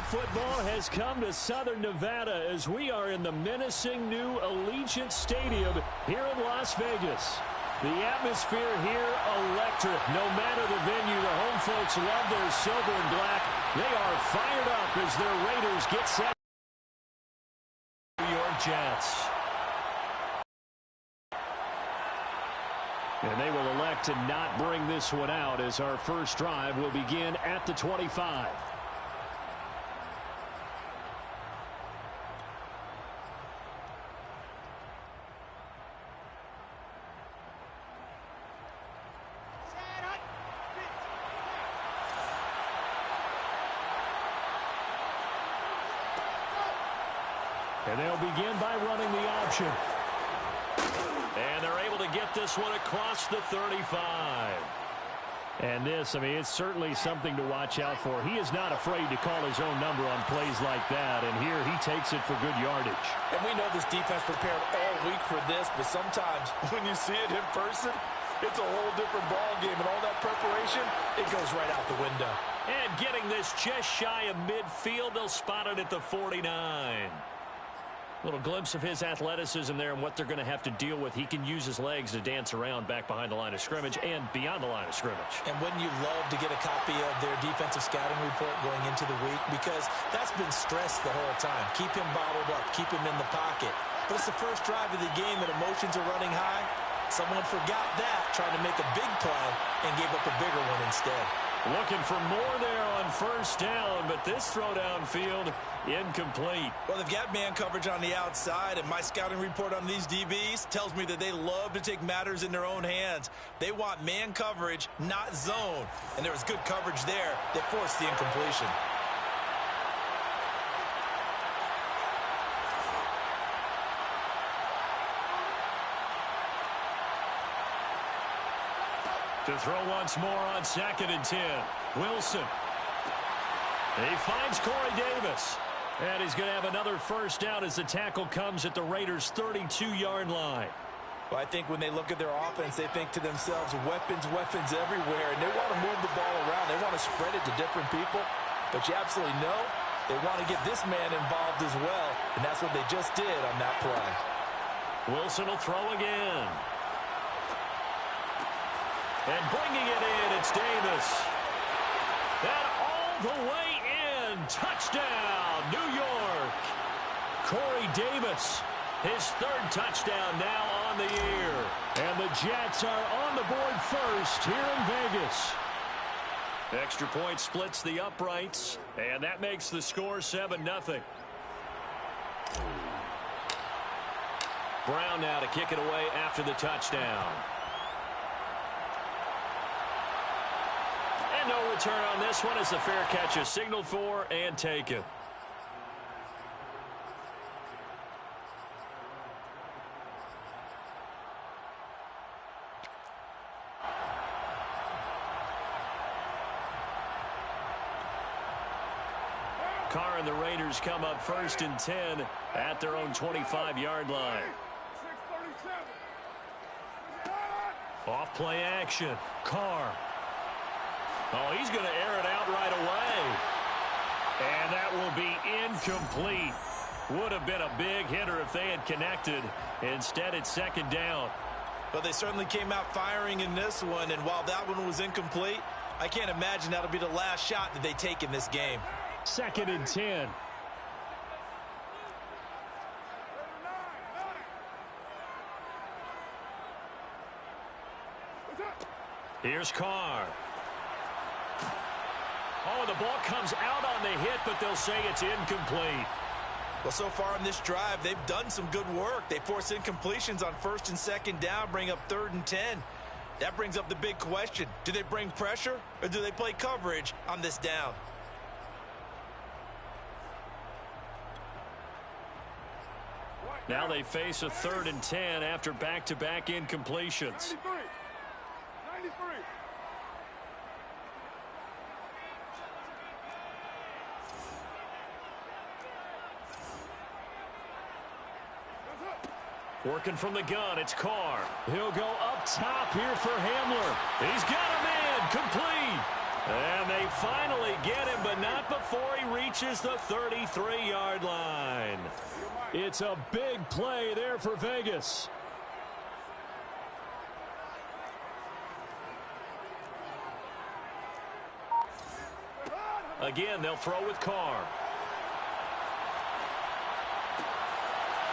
football has come to Southern Nevada as we are in the menacing new Allegiant Stadium here in Las Vegas. The atmosphere here electric. No matter the venue, the home folks love their silver and black. They are fired up as their Raiders get set. New York Jets. And they will elect to not bring this one out as our first drive will begin at the 25. And they'll begin by running the option. And they're able to get this one across the 35. And this, I mean, it's certainly something to watch out for. He is not afraid to call his own number on plays like that. And here he takes it for good yardage. And we know this defense prepared all week for this, but sometimes when you see it in person, it's a whole different ball game. And all that preparation, it goes right out the window. And getting this just shy of midfield, they'll spot it at the 49. Little glimpse of his athleticism there and what they're going to have to deal with. He can use his legs to dance around back behind the line of scrimmage and beyond the line of scrimmage. And wouldn't you love to get a copy of their defensive scouting report going into the week? Because that's been stressed the whole time. Keep him bottled up. Keep him in the pocket. But it's the first drive of the game and emotions are running high. Someone forgot that, trying to make a big play and gave up a bigger one instead. Looking for more there on first down, but this throw downfield incomplete. Well, they've got man coverage on the outside, and my scouting report on these DBs tells me that they love to take matters in their own hands. They want man coverage, not zone. And there was good coverage there that forced the incompletion. To throw once more on 2nd and 10. Wilson. He finds Corey Davis. And he's going to have another first down as the tackle comes at the Raiders' 32-yard line. Well, I think when they look at their offense, they think to themselves, weapons, weapons everywhere. And they want to move the ball around. They want to spread it to different people. But you absolutely know they want to get this man involved as well. And that's what they just did on that play. Wilson will throw again. And bringing it in, it's Davis. And all the way in. Touchdown, New York. Corey Davis, his 3rd touchdown now on the year. And the Jets are on the board first here in Vegas. Extra point splits the uprights, and that makes the score 7-0. Brown now to kick it away after the touchdown. And no return on this one as the fair catch is signaled for and taken. Carr and the Raiders come up 1st and 10 at their own 25-yard line. Off play action. Carr. Oh, he's going to air it out right away. And that will be incomplete. Would have been a big hitter if they had connected. Instead, it's 2nd down. Well, they certainly came out firing in this one. And while that one was incomplete, I can't imagine that'll be the last shot that they take in this game. 2nd and 10. Here's Carr. Oh, the ball comes out on the hit, but they'll say it's incomplete. Well, so far in this drive, they've done some good work. They force incompletions on 1st and 2nd down, bring up 3rd and 10. That brings up the big question. Do they bring pressure, or do they play coverage on this down? Now they face a 3rd and 10 after back-to-back incompletions. 93. 93. Working from the gun, it's Carr. He'll go up top here for Hamler. He's got a man, complete. And they finally get him, but not before he reaches the 33-yard line. It's a big play there for Vegas. Again, they'll throw with Carr.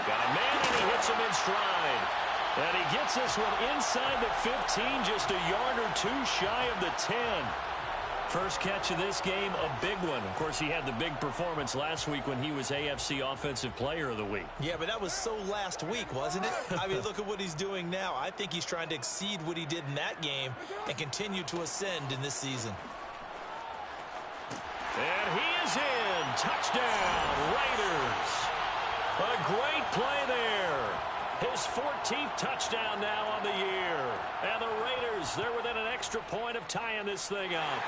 Got a man, and he hits him in stride. And he gets this one inside the 15, just a yard or two shy of the 10. First catch of this game, a big one. Of course, he had the big performance last week when he was AFC Offensive Player of the Week. Yeah, but that was so last week, wasn't it? I mean, look at what he's doing now. I think he's trying to exceed what he did in that game and continue to ascend in this season. And he is in. Touchdown, Raiders. A great play there. His 14th touchdown now on the year. And the Raiders, they're within an extra point of tying this thing up.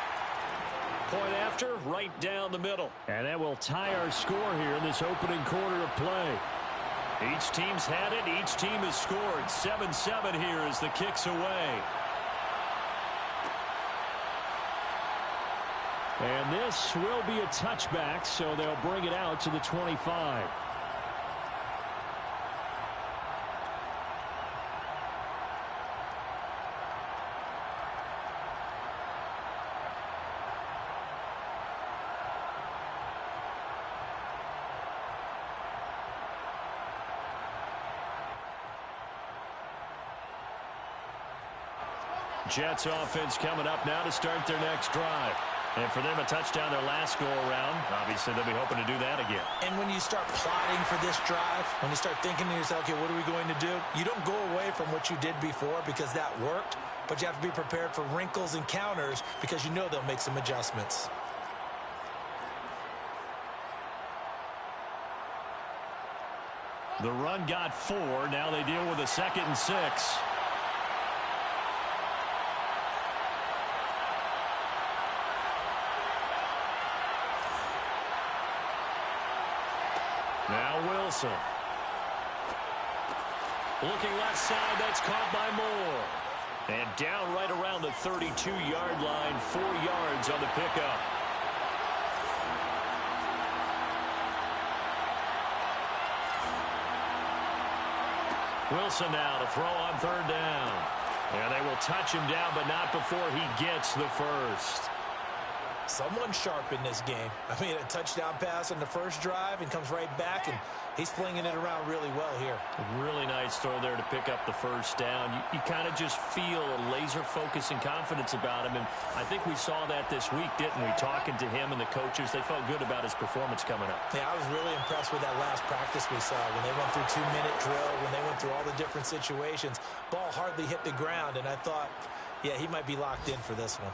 Point after, right down the middle. And that will tie our score here in this opening quarter of play. Each team's had it. Each team has scored. 7-7 here as the kick's away. And this will be a touchback, so they'll bring it out to the 25. Jets offense coming up now to start their next drive. And for them, a touchdown their last go-around. Obviously, they'll be hoping to do that again. And when you start plotting for this drive, when you start thinking to yourself, okay, what are we going to do? You don't go away from what you did before because that worked, but you have to be prepared for wrinkles and counters because you know they'll make some adjustments. The run got 4. Now they deal with a 2nd and 6. Now Wilson. Looking left side, that's caught by Moore. And down right around the 32-yard line, 4 yards on the pickup. Wilson now to throw on 3rd down. And they will touch him down, but not before he gets the first. Someone sharp in this game. I mean, a touchdown pass on the first drive and comes right back, and he's flinging it around really well here. A really nice throw there to pick up the first down. You kind of just feel a laser focus and confidence about him, and I think we saw that this week, didn't we? Talking to him and the coaches, they felt good about his performance coming up. Yeah, I was really impressed with that last practice we saw when they went through 2-minute drill, when they went through all the different situations. Ball hardly hit the ground, and I thought, yeah, he might be locked in for this one.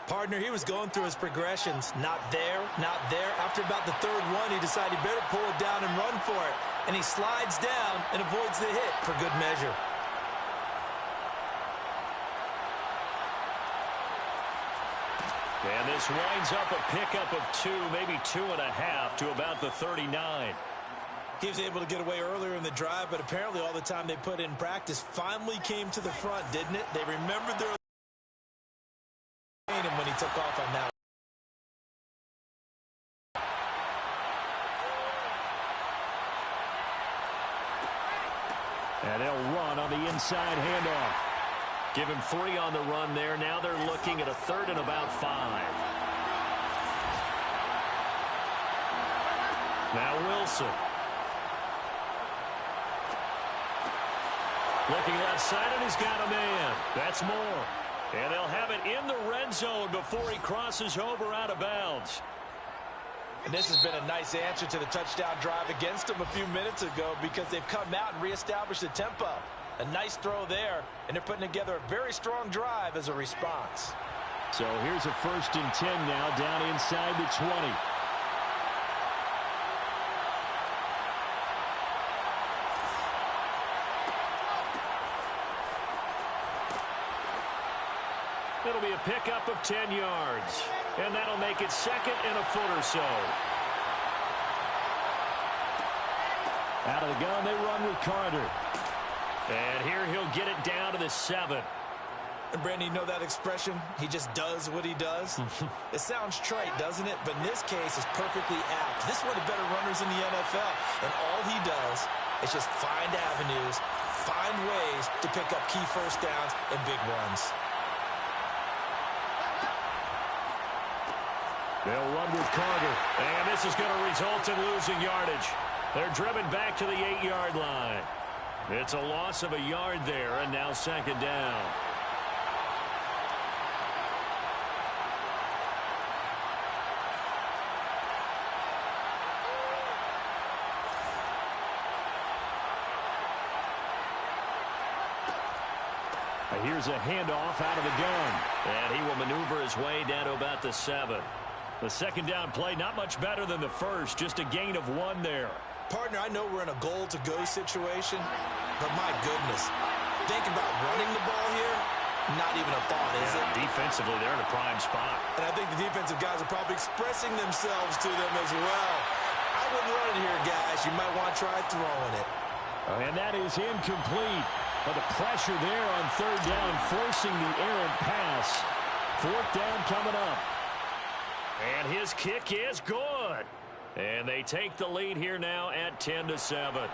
Partner, he was going through his progressions. Not there, not there. After about the 3rd one, he decided he better pull it down and run for it. And he slides down and avoids the hit for good measure. And this winds up a pickup of 2, maybe 2.5 to about the 39. He was able to get away earlier in the drive, but apparently all the time they put in practice finally came to the front, didn't it? They remembered their him when he took off on that. And they'll run on the inside handoff. Give him 3 on the run there. Now they're looking at a 3rd and about 5. Now Wilson. Looking left side, and he's got a man. That's Moore. And they'll have it in the red zone before he crosses over out of bounds. And this has been a nice answer to the touchdown drive against them a few minutes ago because they've come out and reestablished the tempo. A nice throw there, and they're putting together a very strong drive as a response. So here's a 1st and 10 now down inside the 20. It'll be a pickup of 10 yards. And that'll make it 2nd and a foot or so. Out of the gun, they run with Carter. And here he'll get it down to the 7. And Brandon, you know that expression? He just does what he does. It sounds trite, doesn't it? But in this case, it's perfectly apt. This is one of the better runners in the NFL. And all he does is just find avenues, find ways to pick up key first downs and big runs. They'll run with Carter. And this is going to result in losing yardage. They're driven back to the 8-yard line. It's a loss of a yard there, and now second down. Here's a handoff out of the gun. And he will maneuver his way down to about the 7. The second down play, not much better than the first. Just a gain of 1 there. Partner, I know we're in a goal-to-go situation, but my goodness, think about running the ball here, not even a thought, is it? Defensively, they're in a prime spot. And I think the defensive guys are probably expressing themselves to them as well. I wouldn't run it here, guys. You might want to try throwing it. And that is incomplete. But the pressure there on third down, forcing the errant pass. Fourth down coming up. And his kick is good. And they take the lead here now at 10-7.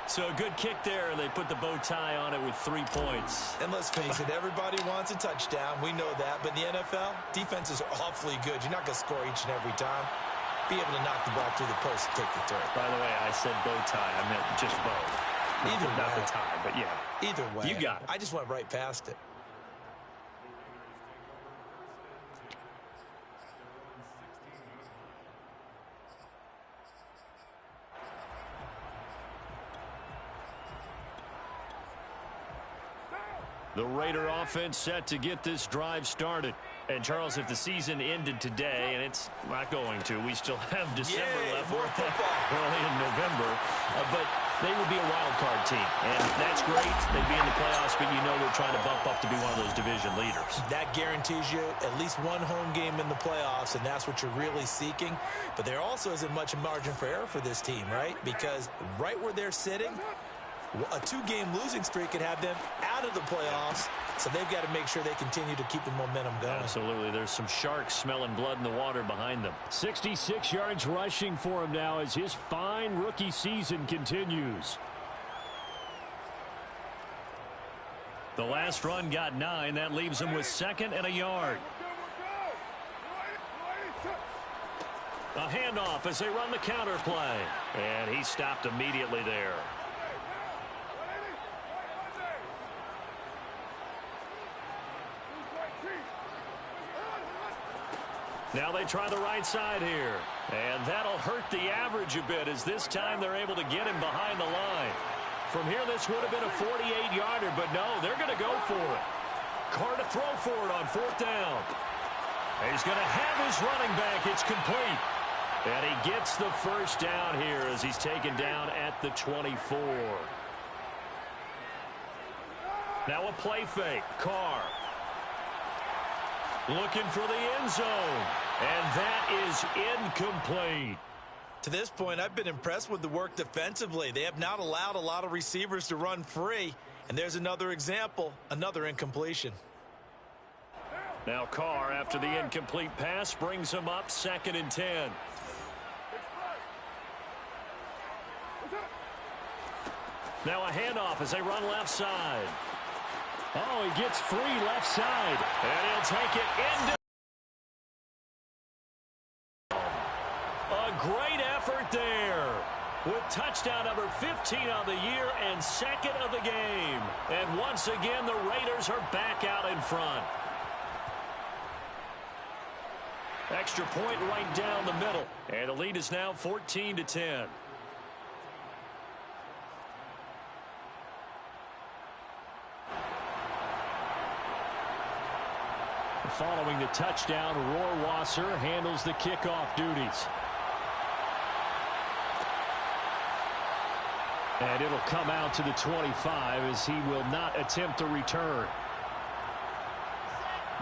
So a good kick there, and they put the bow tie on it with 3 points. And let's face it, everybody wants a touchdown. We know that. But in the NFL, defenses are awfully good. You're not going to score each and every time. Be able to knock the ball through the post and take the throw. By the way, I said bow tie. I meant just bow. Either way. Not the tie, but yeah. Either way. You got it. I just went right past it. The Raider offense set to get this drive started. And, Charles, if the season ended today, and it's not going to, we still have December left. More football. Early in November. But they would be a wild card team. And that's great. They'd be in the playoffs, but you know they're trying to bump up to be one of those division leaders. That guarantees you at least one home game in the playoffs, and that's what you're really seeking. But there also isn't much margin for error for this team, right? Because right where they're sitting, a 2-game losing streak could have them out of the playoffs, so they've got to make sure they continue to keep the momentum going. Absolutely. There's some sharks smelling blood in the water behind them. 66 yards rushing for him now as his fine rookie season continues. The last run got 9. That leaves him with 2nd and a yard. A handoff as they run the counter play. And he stopped immediately there. Now they try the right side here. And that'll hurt the average a bit as this time they're able to get him behind the line. From here, this would have been a 48-yarder, but no, they're going to go for it. Carr to throw for it on 4th down. And he's going to have his running back. It's complete. And he gets the first down here as he's taken down at the 24. Now a play fake. Carr looking for the end zone. And that is incomplete. To this point, I've been impressed with the work defensively. They have not allowed a lot of receivers to run free. And there's another example, another incompletion. Now Carr, after the incomplete pass, brings him up 2nd and 10. Now a handoff as they run left side. Oh, he gets free left side. And he'll take it into. A great effort there. With touchdown number 15 on the year and 2nd of the game. And once again, the Raiders are back out in front. Extra point right down the middle. And the lead is now 14-10. Following the touchdown, Rohrwasser handles the kickoff duties. And it'll come out to the 25 as he will not attempt to return.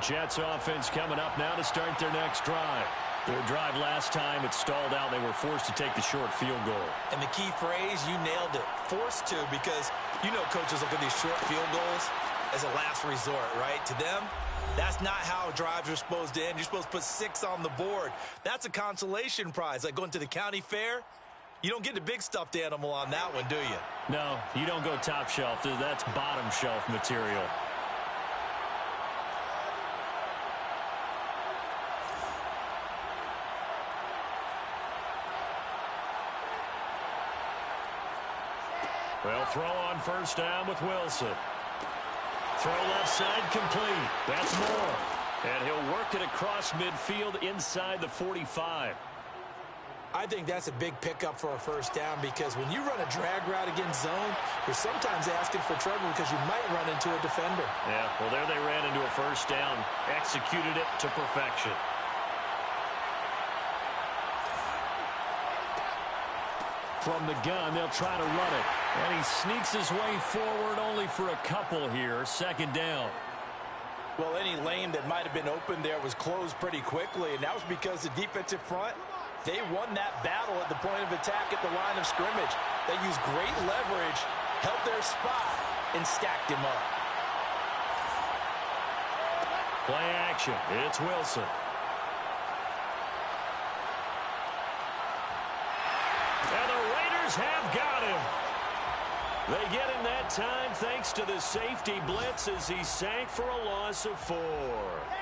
Jets offense coming up now to start their next drive. Their drive last time, it stalled out. They were forced to take the short field goal. And the key phrase, you nailed it, forced to, because you know coaches look at these short field goals. as a last resort, right? To them, that's not how drives are supposed to end. You're supposed to put 6 on the board. That's a consolation prize. Like going to the county fair, you don't get the big stuffed animal on that one, do you? No, you don't go top shelf. That's bottom shelf material. Well, throw on first down with Wilson. Throw left side complete. That's Moore. And he'll work it across midfield inside the 45. I think that's a big pickup for a first down because when you run a drag route against zone, you're sometimes asking for trouble because you might run into a defender. Yeah, well, there they ran into a first down. Executed it to perfection. From the gun, they'll try to run it. And he sneaks his way forward only for a couple here. Second down. Well, any lane that might have been open there was closed pretty quickly, and that was because the defensive front, they won that battle at the point of attack at the line of scrimmage. They used great leverage, held their spot, and stacked him up. Play action. It's Wilson. And the Raiders have got him. They get him that time thanks to the safety blitz as he sank for a loss of 4.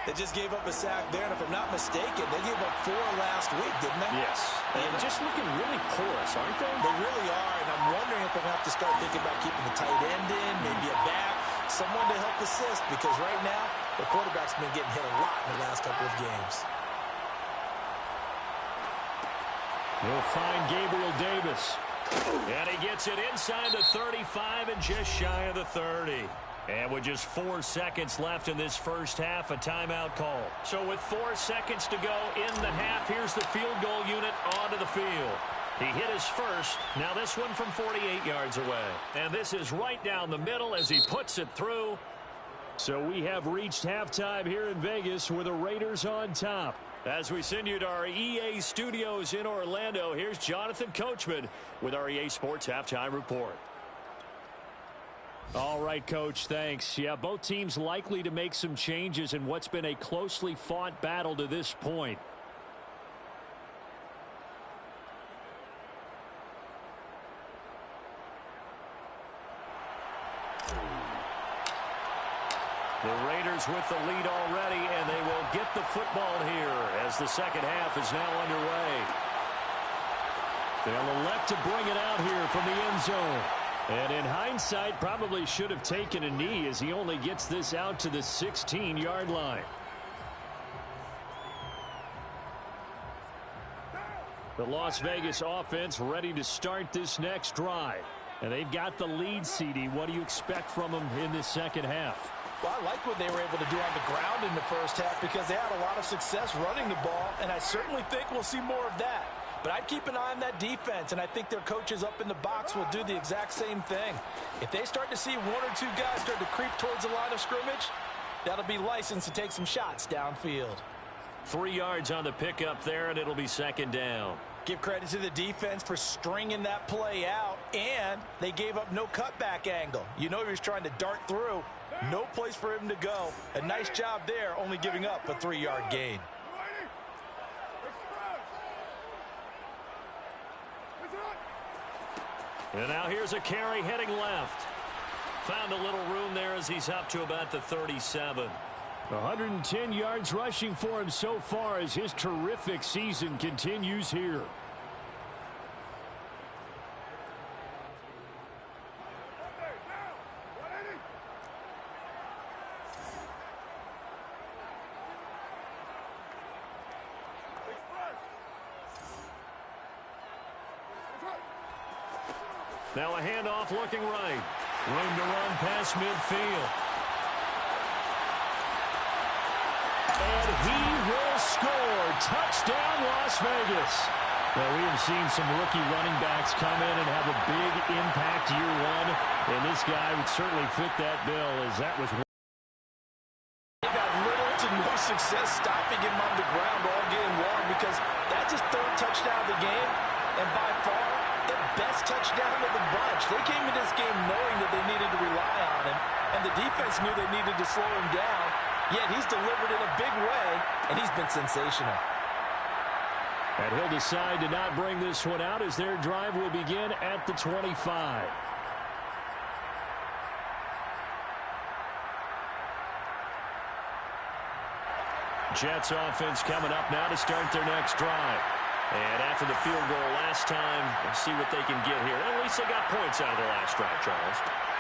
They just gave up a sack there, and if I'm not mistaken, they gave up 4 last week, didn't they? Yes. And just looking really porous, aren't they? They really are, and I'm wondering if they're going to have to start thinking about keeping the tight end in, maybe a back, someone to help assist, because right now, the quarterback's been getting hit a lot in the last couple of games. We'll find Gabriel Davis. And he gets it inside the 35 and just shy of the 30. And with just 4 seconds left in this first half, a timeout call. So with 4 seconds to go in the half, here's the field goal unit onto the field. He hit his first. Now this one from 48 yards away. And this is right down the middle as he puts it through. So we have reached halftime here in Vegas with the Raiders on top. As we send you to our EA studios in Orlando, here's Jonathan Coachman with our EA Sports Halftime Report. All right, Coach, thanks. Yeah, both teams likely to make some changes in what's been a closely fought battle to this point. The Raiders with the lead already, and they will get the football here as the second half is now underway. They'll elect to bring it out here from the end zone. And in hindsight, probably should have taken a knee as he only gets this out to the 16-yard line. The Las Vegas offense ready to start this next drive. And they've got the lead, CD. What do you expect from them in this second half? Well, I like what they were able to do on the ground in the first half because they had a lot of success running the ball, and I certainly think we'll see more of that. But I'd keep an eye on that defense, and I think their coaches up in the box will do the exact same thing. If they start to see 1 or 2 guys start to creep towards the line of scrimmage, that'll be licensed to take some shots downfield. 3 yards on the pickup there, and it'll be second down. Give credit to the defense for stringing that play out, and they gave up no cutback angle. You know he was trying to dart through. No place for him to go. A nice job there, only giving up a 3-yard gain. And now here's a carry heading left. Found a little room there as he's up to about the 37. 110 yards rushing for him so far as his terrific season continues here. Now a handoff looking right. Room to run past midfield. And he will score. Touchdown, Las Vegas. Well, we have seen some rookie running backs come in and have a big impact year one. And this guy would certainly fit that bill as that was one. They got little to no success stopping him on the ground all game long because that's his 3rd touchdown of the game. And by far, the best touchdown of the bunch. They came into this game knowing that they needed to rely on him. And the defense knew they needed to slow him down, yet he's delivered in a big way, and he's been sensational. And he'll decide to not bring this one out as their drive will begin at the 25. Jets offense coming up now to start their next drive. And after the field goal last time, we'll see what they can get here. At least they got points out of the last drive, Charles.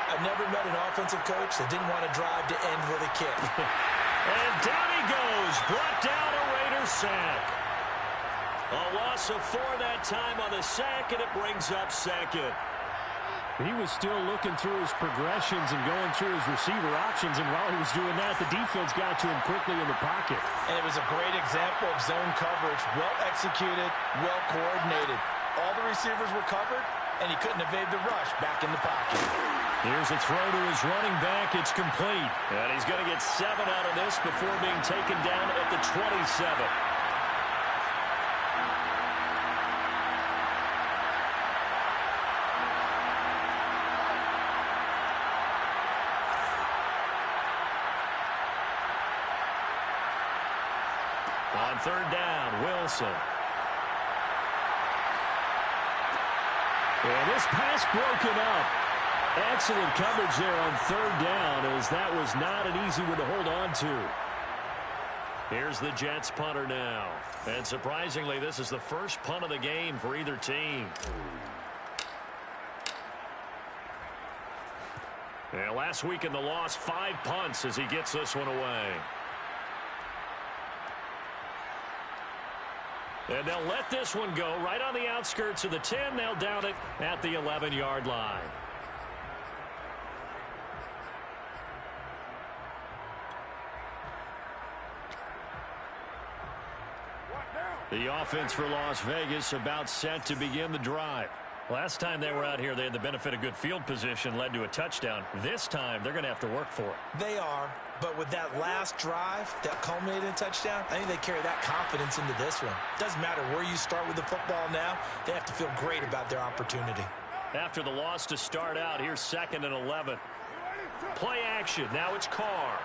I've never met an offensive coach that didn't want to drive to end with a kick. And down he goes. Brought down a Raiders sack. A loss of 4 that time on the sack, and it brings up second. He was still looking through his progressions and going through his receiver options, and while he was doing that, the defense got to him quickly in the pocket. And it was a great example of zone coverage. Well executed, well coordinated. All the receivers were covered, and he couldn't evade the rush back in the pocket. Here's a throw to his running back. It's complete. And he's going to get 7 out of this before being taken down at the 27. On third down, Wilson. And this pass broken up. Excellent coverage there on third down, as that was not an easy one to hold on to. Here's the Jets punter now. And surprisingly, this is the first punt of the game for either team. And last week in the loss, 5 punts as he gets this one away. And they'll let this one go right on the outskirts of the 10. They'll down it at the 11-yard line. The offense for Las Vegas about set to begin the drive. Last time they were out here, they had the benefit of good field position, led to a touchdown. This time, they're going to have to work for it. They are, but with that last drive that culminated in a touchdown, I think they carry that confidence into this one. Doesn't matter where you start with the football now, they have to feel great about their opportunity. After the loss to start out, here's 2nd and 11. Play action. Now it's Carr.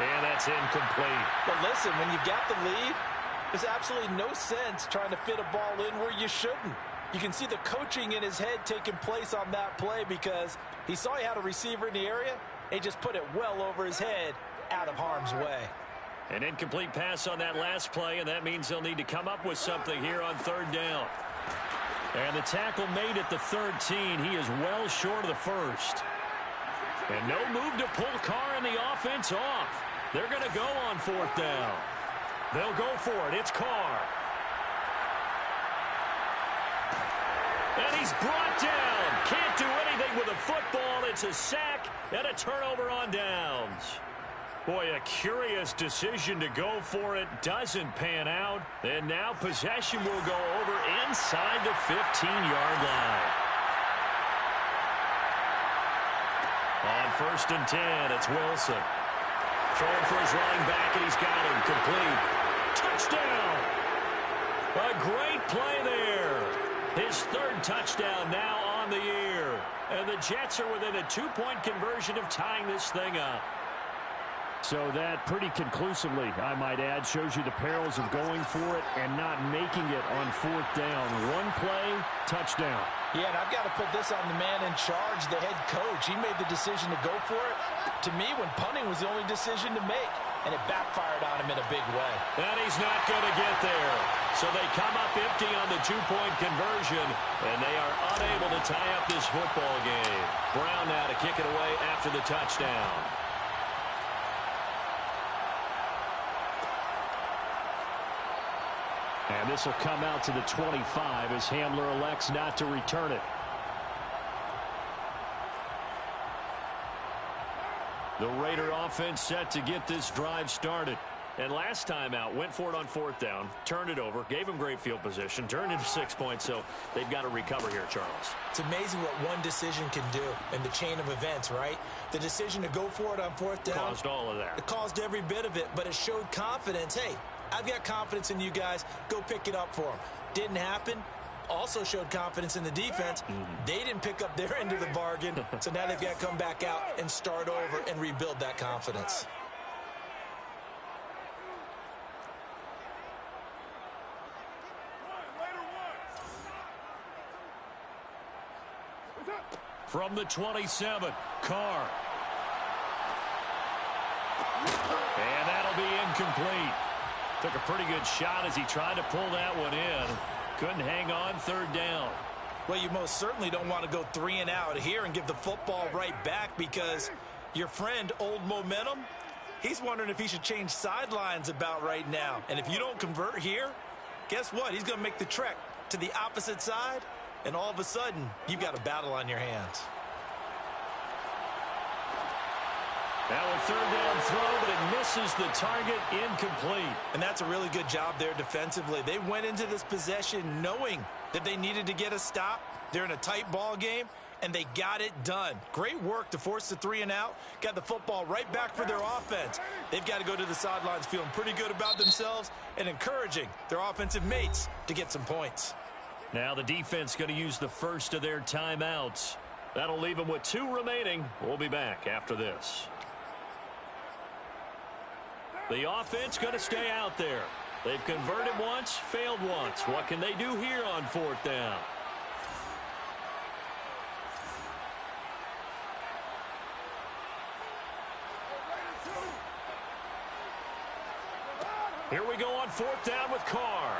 And that's incomplete. But listen, when you got the lead, there's absolutely no sense trying to fit a ball in where you shouldn't. You can see the coaching in his head taking place on that play because he saw he had a receiver in the area. He just put it well over his head out of harm's way. An incomplete pass on that last play, and that means they'll need to come up with something here on third down. And the tackle made at the 13. He is well short of the first. And no move to pull Carr and the offense off. They're going to go on 4th down. They'll go for it. It's Carr. And he's brought down. Can't do anything with a football. It's a sack and a turnover on downs. Boy, a curious decision to go for it. Doesn't pan out. And now possession will go over inside the 15-yard line. On 1st and 10, it's Wilson. Throwing for his running back, and he's got him complete. Touchdown! A great play there. His 3rd touchdown now on the year. And the Jets are within a 2-point conversion of tying this thing up. So that pretty conclusively, I might add, shows you the perils of going for it and not making it on 4th down. One play, touchdown. Yeah, and I've got to put this on the man in charge, the head coach. He made the decision to go for it. To me, when punting was the only decision to make, and it backfired on him in a big way. And he's not going to get there. So they come up empty on the 2-point conversion, and they are unable to tie up this football game. Brown now to kick it away after the touchdown. And this will come out to the 25 as Hamler elects not to return it. The Raider offense set to get this drive started. And last time out, went for it on 4th down, turned it over, gave him great field position, turned into 6 points, so they've got to recover here, Charles. It's amazing what one decision can do in the chain of events, right? The decision to go for it on 4th down. Caused all of that. It caused every bit of it, but it showed confidence. Hey, I've got confidence in you guys. Go pick it up for them. Didn't happen. also showed confidence in the defense. They didn't pick up their end of the bargain, so now they've got to come back out and start over and rebuild that confidence. From the 27, Carr. And that'll be incomplete. Took a pretty good shot as he tried to pull that one in. Couldn't hang on, third down. Well, you most certainly don't want to go 3 and out here and give the football right back, because your friend, Old Momentum, he's wondering if he should change sidelines about right now. And if you don't convert here, guess what? He's going to make the trek to the opposite side, and all of a sudden, you've got a battle on your hands. Now a third down throw, but it misses the target, incomplete. And that's a really good job there defensively. They went into this possession knowing that they needed to get a stop. They're in a tight ball game, and they got it done. Great work to force the 3 and out. Got the football right back for their offense. They've got to go to the sidelines feeling pretty good about themselves and encouraging their offensive mates to get some points. Now the defense going to use the first of their timeouts. That'll leave them with 2 remaining. We'll be back after this. The offense going to stay out there. They've converted once, failed once. What can they do here on 4th down? Here we go on 4th down with Carr.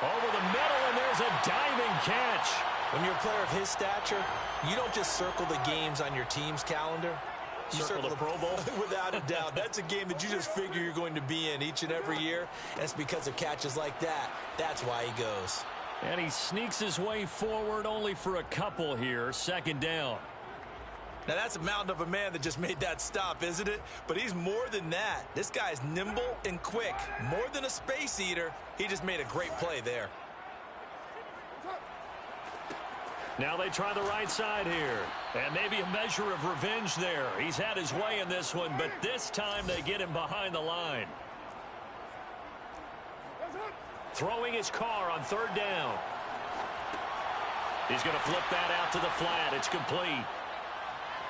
Over the middle, and there's a diving catch. When you're a player of his stature, you don't just circle the games on your team's calendar. You circle the Pro Bowl? Without a doubt. That's a game that you just figure you're going to be in each and every year. And it's because of catches like that. That's why he goes. And he sneaks his way forward only for a couple here. 2nd down. Now, that's a mountain of a man that just made that stop, isn't it? But he's more than that. This guy's nimble and quick. More than a space eater. He just made a great play there. Now they try the right side here. And maybe a measure of revenge there. He's had his way in this one, but this time they get him behind the line. Throwing his Carr on 3rd down. He's going to flip that out to the flat. It's complete.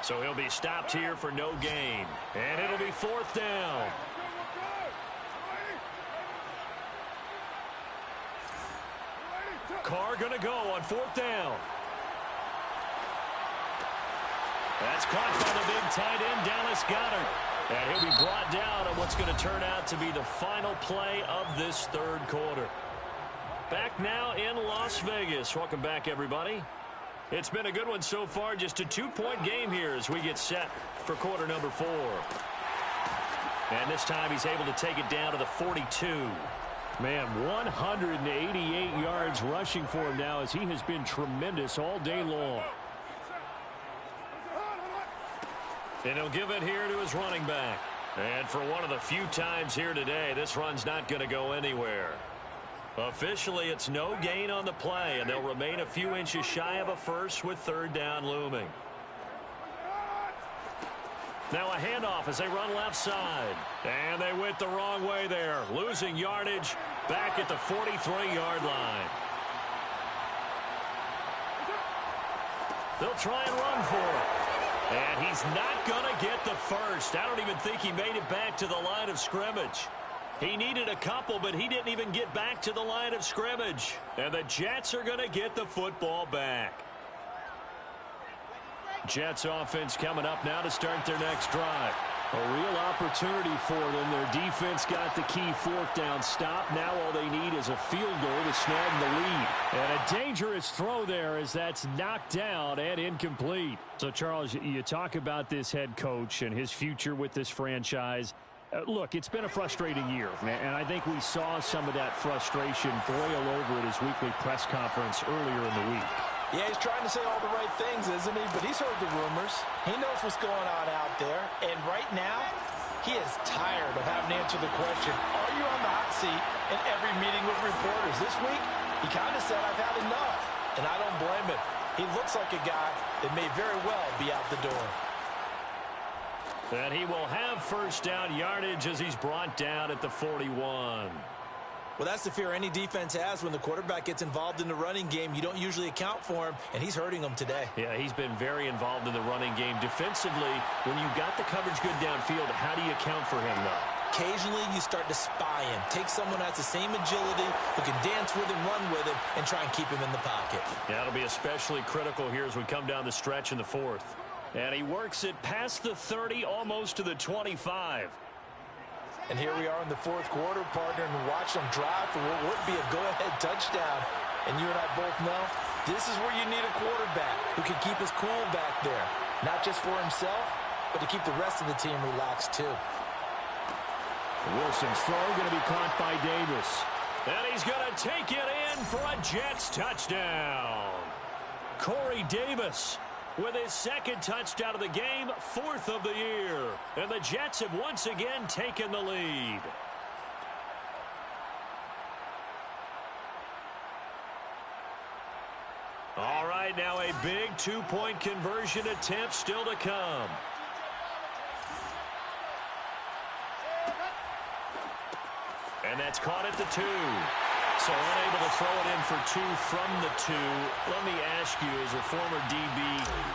So he'll be stopped here for no gain. And it'll be 4th down. Carr going to go on 4th down. That's caught by the big tight end, Dallas Goedert. And he'll be brought down on what's going to turn out to be the final play of this 3rd quarter. Back now in Las Vegas. Welcome back, everybody. It's been a good one so far. Just a 2-point game here as we get set for quarter number 4. And this time he's able to take it down to the 42. Man, 188 yards rushing for him now as he has been tremendous all day long. And he'll give it here to his running back. And for one of the few times here today, this run's not going to go anywhere. Officially, it's no gain on the play, and they'll remain a few inches shy of a first with 3rd down looming. Now a handoff as they run left side. And they went the wrong way there, losing yardage back at the 43-yard line. They'll try and run for it. And he's not going to get the first. I don't even think he made it back to the line of scrimmage. He needed a couple, but he didn't even get back to the line of scrimmage. And the Jets are going to get the football back. Jets offense coming up now to start their next drive. A real opportunity for them. Their defense got the key 4th down stop. Now all they need is a field goal to snag the lead. And a dangerous throw there as that's knocked down and incomplete. So, Charles, you talk about this head coach and his future with this franchise. Look, it's been a frustrating year, and I think we saw some of that frustration boil over at his weekly press conference earlier in the week. Yeah, he's trying to say all the right things, isn't he? But he's heard the rumors. He knows what's going on out there. And right now, he is tired of having to answer the question, are you on the hot seat in every meeting with reporters? This week, he kind of said, I've had enough. And I don't blame him. He looks like a guy that may very well be out the door. And he will have 1st down yardage as he's brought down at the 41. Well, that's the fear any defense has when the quarterback gets involved in the running game. You don't usually account for him, and he's hurting them today. Yeah, he's been very involved in the running game. Defensively, when you got the coverage good downfield, how do you account for him, though? Occasionally, you start to spy him. Take someone who has the same agility, who can dance with him, run with him, and try and keep him in the pocket. Yeah, that'll be especially critical here as we come down the stretch in the fourth. And he works it past the 30, almost to the 25. And here we are in the fourth quarter, partner, and watch them drive for what would be a go-ahead touchdown. And you and I both know this is where you need a quarterback who can keep his cool back there. Not just for himself, but to keep the rest of the team relaxed, too. Wilson's throw going to be caught by Davis. And he's going to take it in for a Jets touchdown. Corey Davis with his second touchdown of the game, fourth of the year. And the Jets have once again taken the lead. All right, now a big two-point conversion attempt still to come. And that's caught at the 2. So unable to throw it in for 2 from the 2. Let me ask you, as a former DB,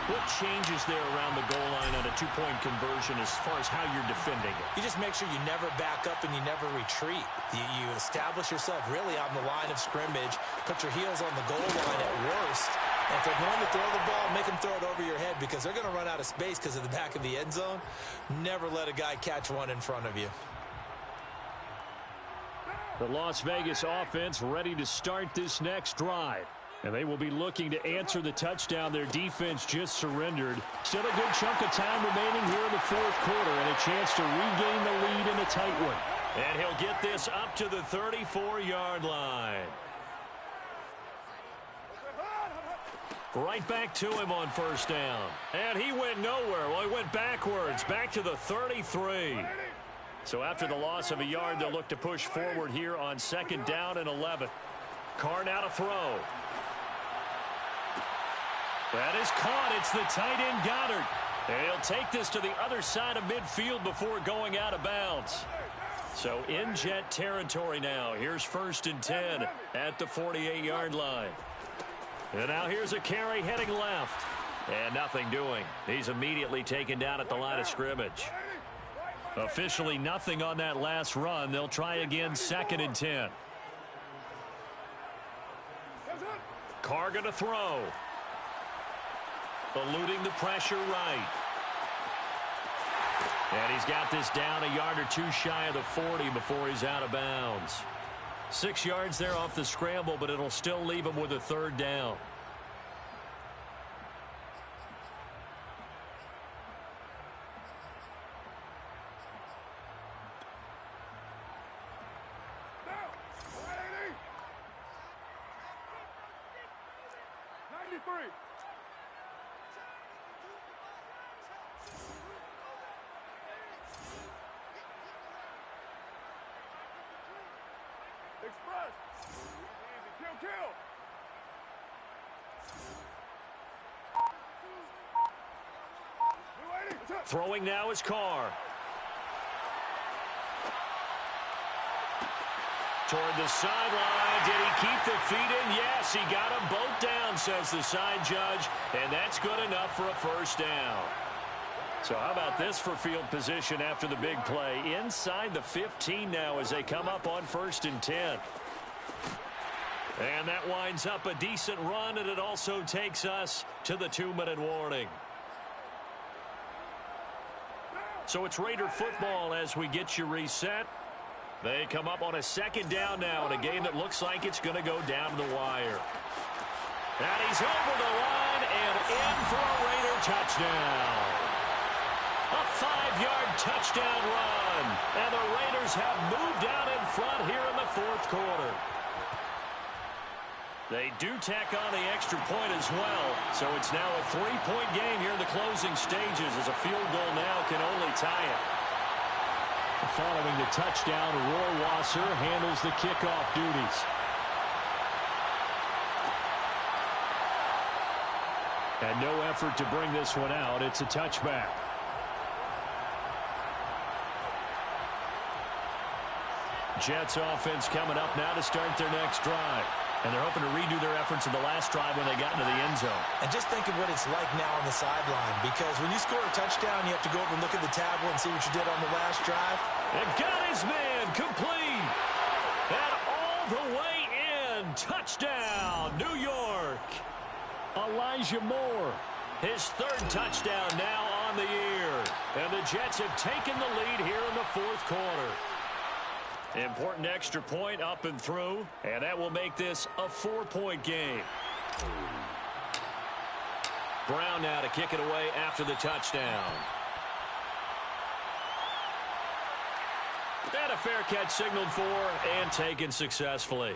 what changes there around the goal line on a two-point conversion as far as how you're defending it? You just make sure you never back up and you never retreat. You establish yourself really on the line of scrimmage, put your heels on the goal line at worst. And if they're going to throw the ball, make them throw it over your head because they're going to run out of space because of the back of the end zone. Never let a guy catch one in front of you. The Las Vegas offense ready to start this next drive. And they will be looking to answer the touchdown their defense just surrendered. Still a good chunk of time remaining here in the fourth quarter and a chance to regain the lead in a tight one. And he'll get this up to the 34-yard line. Right back to him on first down. And he went nowhere. Well, he went backwards, back to the 33. So after the loss of a yard, they'll look to push forward here on second down and 11. Carr now to throw. That is caught. It's the tight end Goddard. And he'll take this to the other side of midfield before going out of bounds. So in Jet territory now. Here's first and 10 at the 48-yard line. And now here's a carry heading left. And nothing doing. He's immediately taken down at the line of scrimmage. Officially nothing on that last run. They'll try again second and 10. Carr going to throw. Eluding the pressure right. And he's got this down a yard or two shy of the 40 before he's out of bounds. 6 yards there off the scramble, but it'll still leave him with a third down. Throwing now is Carr. Toward the sideline. Did he keep the feet in? Yes, he got them both down, says the side judge. And that's good enough for a first down. So how about this for field position after the big play? Inside the 15 now as they come up on first and 10. And that winds up a decent run, and it also takes us to the 2-minute warning. So it's Raider football as we get you reset. They come up on a second down now in a game that looks like it's going to go down to the wire. And he's over the line and in for a Raider touchdown. A 5-yard touchdown run. And the Raiders have moved out in front here in the fourth quarter. They do tack on the extra point as well. So it's now a 3-point game here in the closing stages as a field goal now can only tie it. Following the touchdown, Rohrwasser handles the kickoff duties. And no effort to bring this one out. It's a touchback. Jets offense coming up now to start their next drive. And they're hoping to redo their efforts in the last drive when they got into the end zone. And just think of what it's like now on the sideline, because when you score a touchdown, you have to go over and look at the tablet and see what you did on the last drive. And got his man complete. And all the way in. Touchdown, New York. Elijah Moore, his third touchdown now on the year. And the Jets have taken the lead here in the fourth quarter. Important extra point up and through, and that will make this a 4-point game. Brown now to kick it away after the touchdown. And a fair catch signaled for and taken successfully.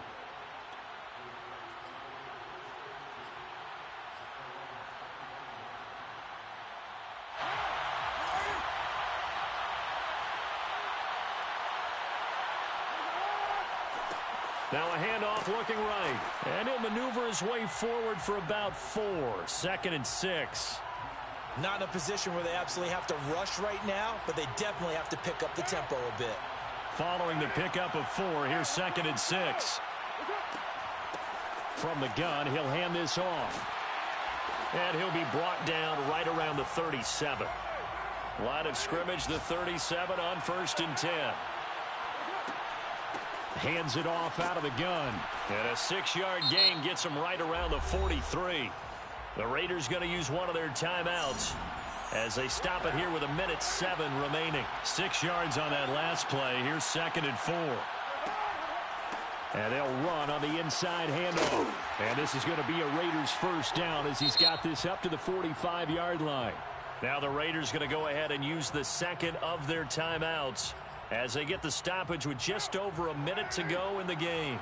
Now a handoff looking right. And he'll maneuver his way forward for about 4. 2nd and 6. Not in a position where they absolutely have to rush right now, but they definitely have to pick up the tempo a bit. Following the pickup of 4, here's 2nd and 6. From the gun, he'll hand this off. And he'll be brought down right around the 37. Line of scrimmage, the 37 on 1st and 10. Hands it off out of the gun. And a 6-yard gain gets him right around the 43. The Raiders going to use one of their timeouts as they stop it here with 1:07 remaining. 6 yards on that last play. Here's 2nd and 4. And they'll run on the inside handoff. And this is going to be a Raiders first down as he's got this up to the 45-yard line. Now the Raiders going to go ahead and use the second of their timeouts as they get the stoppage with just over a minute to go in the game.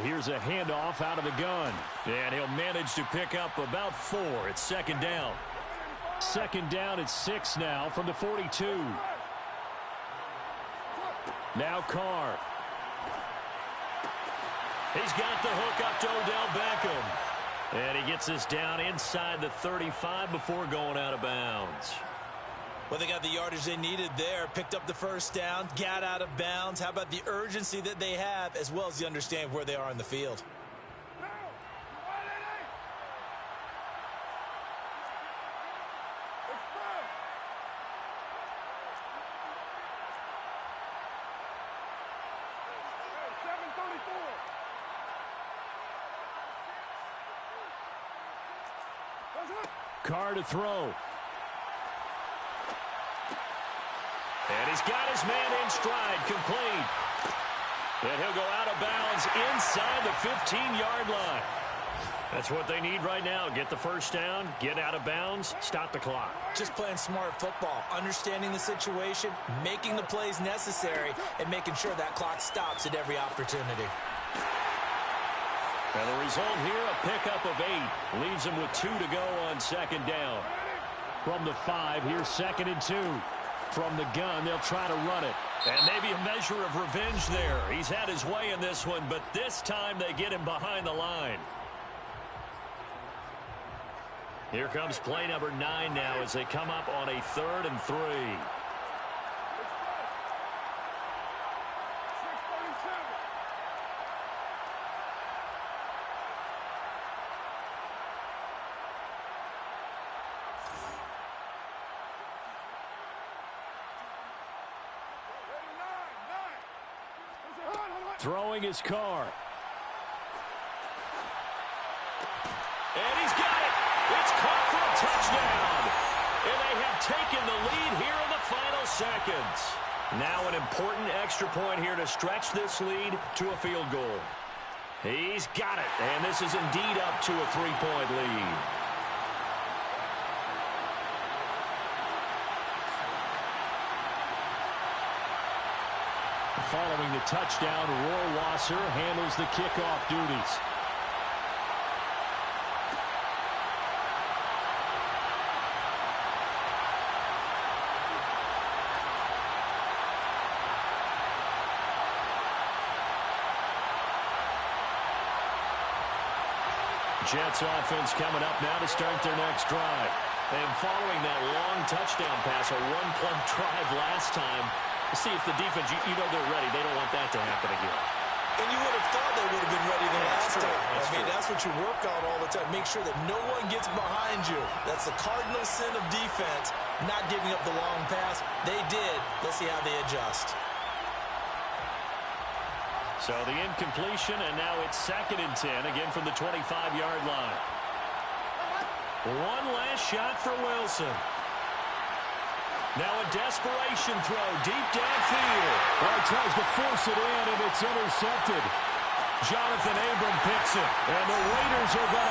Here's a handoff out of the gun. And he'll manage to pick up about 4. It's 2nd down. 2nd down at 6 now from the 42. Now Carr. He's got the hook up to Odell Beckham. And he gets this down inside the 35 before going out of bounds. Well, they got the yardage they needed there. Picked up the first down, got out of bounds. How about the urgency that they have, as well as the understanding of where they are in the field? Carr to throw. And he's got his man in stride, complete. And he'll go out of bounds inside the 15-yard line. That's what they need right now. Get the first down, get out of bounds, stop the clock. Just playing smart football, understanding the situation, making the plays necessary, and making sure that clock stops at every opportunity. And the result here, a pickup of 8. Leaves him with 2 to go on 2nd down. From the 5, here's 2nd and 2. From the gun, they'll try to run it. And maybe a measure of revenge there. He's had his way in this one, but this time they get him behind the line. Here comes play number 9 now as they come up on a 3rd and 3. Throwing his Carr. And he's got it. It's caught for a touchdown. And they have taken the lead here in the final seconds. Now an important extra point here to stretch this lead to a field goal. He's got it. And this is indeed up to a 3-point lead. Following the touchdown, Rohrwasser handles the kickoff duties. Jets offense coming up now to start their next drive. And following that long touchdown pass, a one-play drive last time, to see if the defense, you know they're ready. They don't want that to happen again. And you would have thought they would have been ready the last time. That's what you work on all the time. Make sure that no one gets behind you. That's the cardinal sin of defense, not giving up the long pass. They did. Let's see how they adjust. So the incompletion, and now it's 2nd and 10, again from the 25-yard line. One last shot for Wilson. Now a desperation throw deep downfield. Well, he tries to force it in, and it's intercepted. Jonathan Abram picks it, and the Raiders are going